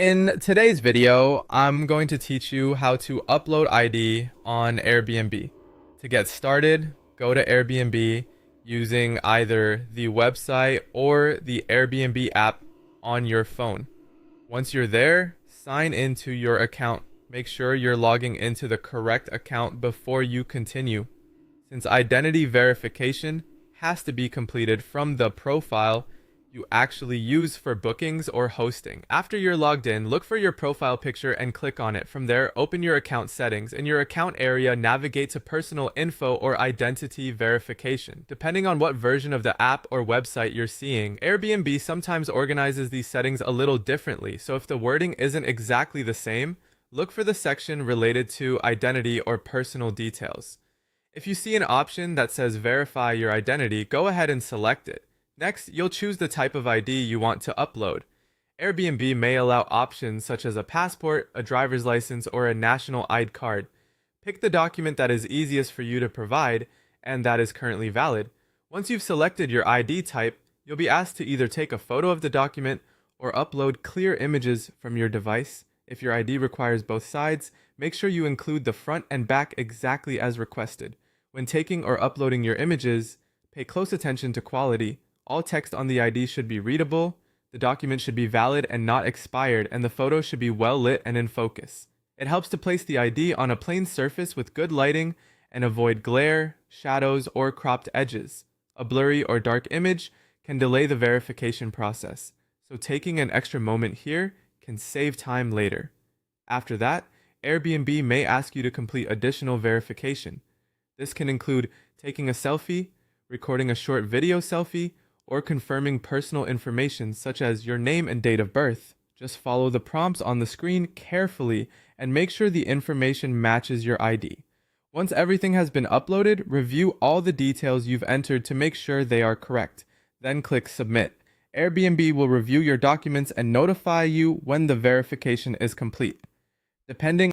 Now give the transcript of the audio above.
In today's video, I'm going to teach you how to upload ID on Airbnb. To get started, go to Airbnb using either the website or the Airbnb app on your phone. Once you're there, sign into your account. Make sure you're logging into the correct account before you continue, since identity verification has to be completed from the profile you actually use for bookings or hosting. After you're logged in, look for your profile picture and click on it. From there, open your account settings. In your account area, navigate to personal info or identity verification. Depending on what version of the app or website you're seeing, Airbnb sometimes organizes these settings a little differently, so if the wording isn't exactly the same, look for the section related to identity or personal details. If you see an option that says verify your identity, go ahead and select it. Next, you'll choose the type of ID you want to upload. Airbnb may allow options such as a passport, a driver's license, or a national ID card. Pick the document that is easiest for you to provide and that is currently valid. Once you've selected your ID type, you'll be asked to either take a photo of the document or upload clear images from your device. If your ID requires both sides, make sure you include the front and back exactly as requested. When taking or uploading your images, pay close attention to quality. All text on the ID should be readable, the document should be valid and not expired, and the photo should be well lit and in focus. It helps to place the ID on a plain surface with good lighting and avoid glare, shadows, or cropped edges. A blurry or dark image can delay the verification process, so taking an extra moment here can save time later. After that, Airbnb may ask you to complete additional verification. This can include taking a selfie, recording a short video selfie, or confirming personal information such as your name and date of birth. Just follow the prompts on the screen carefully and make sure the information matches your ID. Once everything has been uploaded, review all the details you've entered to make sure they are correct. Then click Submit. Airbnb will review your documents and notify you when the verification is complete. Depending